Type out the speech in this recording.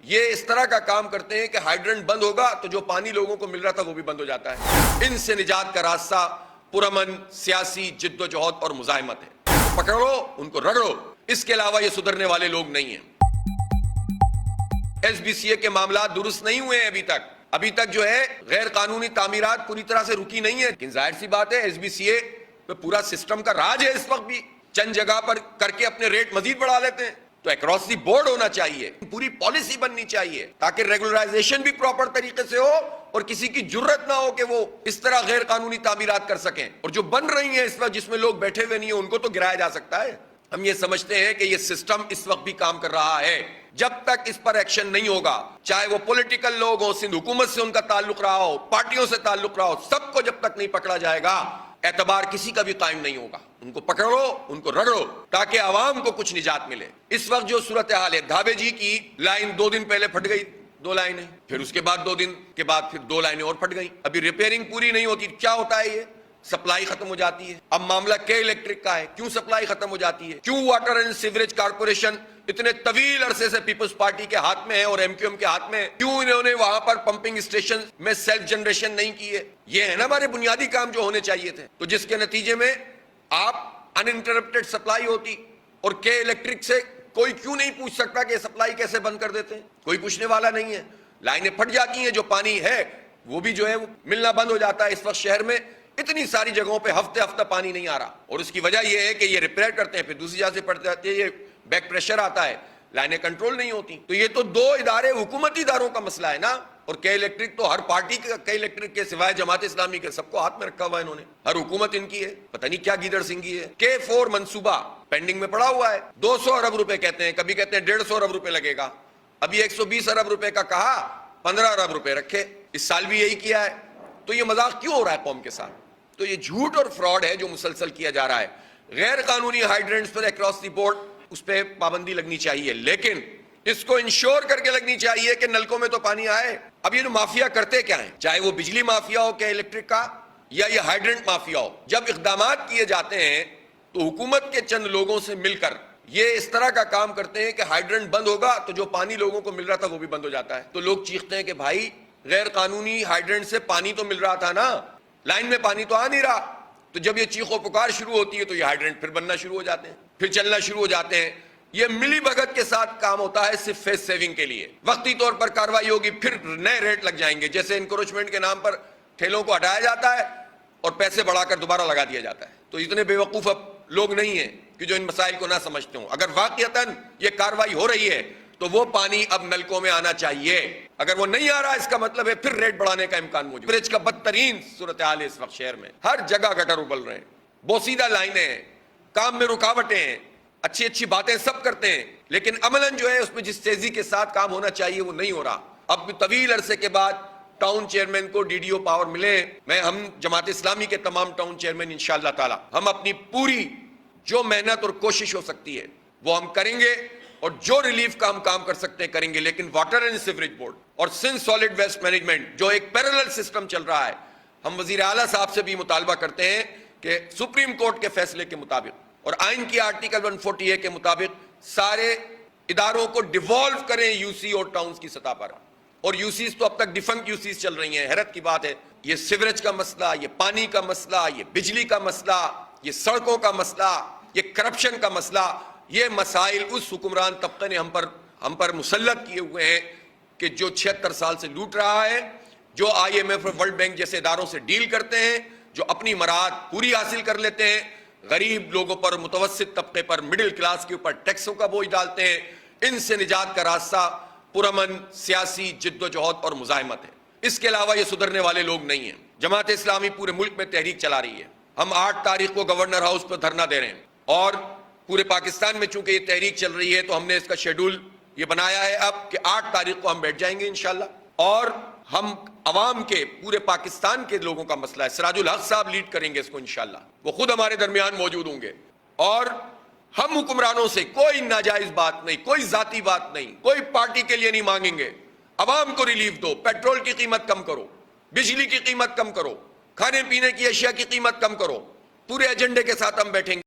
یہ اس طرح کا کام کرتے ہیں کہ ہائیڈرنٹ بند ہوگا تو جو پانی لوگوں کو مل رہا تھا وہ بھی بند ہو جاتا ہے. ان سے نجات کا راستہ پرامن سیاسی جد و جہد اور مزاحمت ہے. پکڑو ان کو رگڑو، اس کے علاوہ یہ سدھرنے والے لوگ نہیں ہیں. ایس بی سی اے کے معاملات درست نہیں ہوئے ہیں ابھی تک جو ہے غیر قانونی تعمیرات پوری طرح سے رکی نہیں ہے. لیکن ظاہر سی بات ہے ایس بی سی اے پہ پورا سسٹم کا راج ہے اس وقت بھی، چند جگہ پر کر کے اپنے ریٹ مزید بڑھا لیتے ہیں. تو اکراس دی بورڈ ہونا چاہیے، پوری پالیسی بننی چاہیے تاکہ ریگولرائزیشن بھی پراپر طریقے سے ہو اور کسی کی جرت نہ ہو کہ وہ اس طرح غیر قانونی تعمیرات کر سکیں. اور جو بن رہی ہیں اس وقت جس میں لوگ بیٹھے ہوئے نہیں ہیں ان کو تو گرایا جا سکتا ہے. ہم یہ سمجھتے ہیں کہ یہ سسٹم اس وقت بھی کام کر رہا ہے. جب تک اس پر ایکشن نہیں ہوگا، چاہے وہ پولیٹیکل لوگ ہوں، سندھ حکومت سے ان کا تعلق رہا ہو، پارٹیوں سے تعلق رہا ہو، سب کو جب تک نہیں پکڑا جائے گا اعتبار کسی کا بھی قائم نہیں ہوگا. ان کو پکڑو، ان کو رگڑو تاکہ عوام کو کچھ نجات ملے. اس وقت جو صورتحال ہے، دھاوے جی کی لائن 2 دن پہلے پھٹ گئی، 2 لائنیں، پھر اس کے بعد 2 دن کے بعد پھر 2 لائنیں اور پھٹ گئیں. ابھی ریپیئرنگ پوری نہیں ہوتی. کیا ہوتا ہے؟ یہ سپلائی ختم ہو جاتی ہے. اب معاملہ کے الیکٹرک کا ہے، کیوں سپلائی ختم ہو جاتی ہے؟ کیوں واٹر اینڈ سیوریج کارپوریشن اتنے طویل عرصے سے پیپلز پارٹی کے ہاتھ میں ہے اور ایم کیو ایم کے ہاتھ میں ہے؟ کیوں انہوں نے وہاں پر پمپنگ اسٹیشن میں سیلف جنریشن نہیں کی ہے؟ یہ ہے نا ہمارے بنیادی کام جو ہونے چاہیے تھے. تو جس کے نتیجے میں آپ انٹرپٹڈ سپلائی ہوتی. اور کے الیکٹرک سے کوئی کیوں نہیں پوچھ سکتا کہ سپلائی کیسے بند کر دیتے ہیں؟ کوئی پوچھنے والا نہیں ہے. لائنیں پھٹ جاتی ہیں، جو پانی ہے وہ بھی جو ہے ملنا بند ہو جاتا ہے. اس وقت شہر میں اتنی ساری جگہوں پہ ہفتہ پانی نہیں آ رہا، اور اس کی وجہ یہ ہے کہ یہ ریپیئر کرتے ہیں، پھر دوسری جگہ سے پڑ جاتے ہیں، یہ بیک پریشر آتا ہے، لائنیں کنٹرول نہیں ہوتی. تو یہ تو 2 ادارے حکومتی اداروں کا مسئلہ ہے نا. اور کے الیکٹرک تو ہر پارٹی کا، کے الیکٹرک کے سوائے جماعت اسلامی کے سب کو ہاتھ میں رکھا ہوا ہے انہوں نے. ہر حکومت ان کی ہے، پتہ نہیں کیا گیدڑ سنگھی ہے. K4 منصوبہ پینڈنگ میں پڑا ہوا ہے، 200 ارب روپے کہتے ہیں، کبھی کہتے ہیں 150 ارب روپے لگے گا. ابھی 120 ارب روپے کا کہا، 15 ارب روپے رکھے. اس سال بھی یہی کیا ہے. تو یہ مذاق کیوں ہو رہا ہے قوم کے ساتھ؟ تو یہ جھوٹ اور فراڈ ہے جو مسلسل کیا جا رہا ہے. غیر قانونی hydrants per across the board اس پہ پابندی لگنی چاہیے، لیکن اس کو انشور کر کے لگنی چاہیے کہ نلکوں میں تو پانی آئے. اب یہ جو مافیا کرتے کیا ہیں، چاہے وہ بجلی مافیا ہو کہ الیکٹرک کا، یا یہ ہائیڈرنٹ مافیا ہو، جب اقدامات کیے جاتے ہیں تو حکومت کے چند لوگوں سے مل کر یہ اس طرح کا کام کرتے ہیں کہ ہائیڈرنٹ بند ہوگا تو جو پانی لوگوں کو مل رہا تھا وہ بھی بند ہو جاتا ہے. تو لوگ چیختے ہیں کہ بھائی غیر قانونی ہائیڈرنٹ سے پانی تو مل رہا تھا نا، لائن میں پانی تو آ نہیں رہا. تو جب یہ چیخ و پکار شروع ہوتی ہے تو یہ ہائیڈرنٹ پھر بننا شروع ہو جاتے ہیں، پھر چلنا شروع ہو جاتے ہیں. یہ ملی بھگت کے ساتھ کام ہوتا ہے صرف فیس سیونگ کے لیے. وقتی طور پر کاروائی ہوگی، پھر نئے ریٹ لگ جائیں گے. جیسے انکروچمنٹ کے نام پر ٹھیلوں کو ہٹایا جاتا ہے اور پیسے بڑھا کر دوبارہ لگا دیا جاتا ہے. تو اتنے بے وقوف اب لوگ نہیں ہیں کہ جو ان مسائل کو نہ سمجھتے ہوں. اگر واقعتاً یہ کاروائی ہو رہی ہے تو وہ پانی اب نلکوں میں آنا چاہیے. اگر وہ نہیں آ رہا اس کا مطلب ہے پھر ریٹ بڑھانے کا امکان موجود. سیوریج کا بدترین صورتحال ہے اس وقت شہر میں. ہر جگہ گٹر ابل رہے ہیں، بوسیدہ لائنیں ہیں، کام میں رکاوٹیں ہیں. اچھی باتیں سب کرتے ہیں لیکن عملاً جو ہے اس میں جس تیزی کے ساتھ کام ہونا چاہیے وہ نہیں ہو رہا. اب بھی طویل عرصے کے بعد ٹاؤن چیئرمین کو ڈی ڈی او پاور ملے. ہم جماعت اسلامی کے تمام ٹاؤن چیئرمین انشاءاللہ تعالی ہم اپنی پوری جو محنت اور کوشش ہو سکتی ہے وہ ہم کریں گے، اور جو ریلیف کا ہم کام کر سکتے ہیں کریں گے. لیکن واٹر اینڈ سیوریج بورڈ اور سندھ سالڈ ویسٹ مینجمنٹ جو ایک پیرالل سسٹم چل رہا ہے، ہم وزیر اعلیٰ صاحب سے بھی مطالبہ کرتے ہیں کہ سپریم کورٹ کے فیصلے کے مطابق اور آئین کی آرٹیکل 140 کے مطابق سارے اداروں کو ڈیوالو کریں یو سی اور ٹاؤنز کی سطح پر. اور یو سیز تو اب تک ڈیفنکٹ یو سیز چل رہی ہیں. حیرت کی بات ہے، یہ سیوریج کا مسئلہ، یہ پانی کا مسئلہ، یہ بجلی کا مسئلہ، یہ سڑکوں کا مسئلہ، یہ کرپشن کا مسئلہ، یہ مسائل اس حکمران طبقے نے ہم پر مسلط کیے ہوئے ہیں کہ جو 76 سال سے لوٹ رہا ہے، جو آئی ایم ایف اور ورلڈ بینک جیسے اداروں سے ڈیل کرتے ہیں، جو اپنی مراد پوری حاصل کر لیتے ہیں، غریب لوگوں پر، متوسط طبقے پر، مڈل کلاس کے اوپر ٹیکسوں کا بوجھ ڈالتے ہیں. ان سے نجات کا راستہ پرامن سیاسی جد و جہد اور مزاحمت ہے. اس کے علاوہ یہ سدھرنے والے لوگ نہیں ہیں. جماعت اسلامی پورے ملک میں تحریک چلا رہی ہے. ہم 8 تاریخ کو گورنر ہاؤس پر دھرنا دے رہے ہیں، اور پورے پاکستان میں چونکہ یہ تحریک چل رہی ہے تو ہم نے اس کا شیڈول یہ بنایا ہے اب کہ 8 تاریخ کو ہم بیٹھ جائیں گے انشاءاللہ. اور ہم عوام کے، پورے پاکستان کے لوگوں کا مسئلہ ہے. سراج الحق صاحب لیڈ کریں گے اس کو انشاءاللہ، وہ خود ہمارے درمیان موجود ہوں گے. اور ہم حکمرانوں سے کوئی ناجائز بات نہیں، کوئی ذاتی بات نہیں، کوئی پارٹی کے لیے نہیں مانگیں گے. عوام کو ریلیف دو، پیٹرول کی قیمت کم کرو، بجلی کی قیمت کم کرو، کھانے پینے کی اشیاء کی قیمت کم کرو. پورے ایجنڈے کے ساتھ ہم بیٹھیں گے.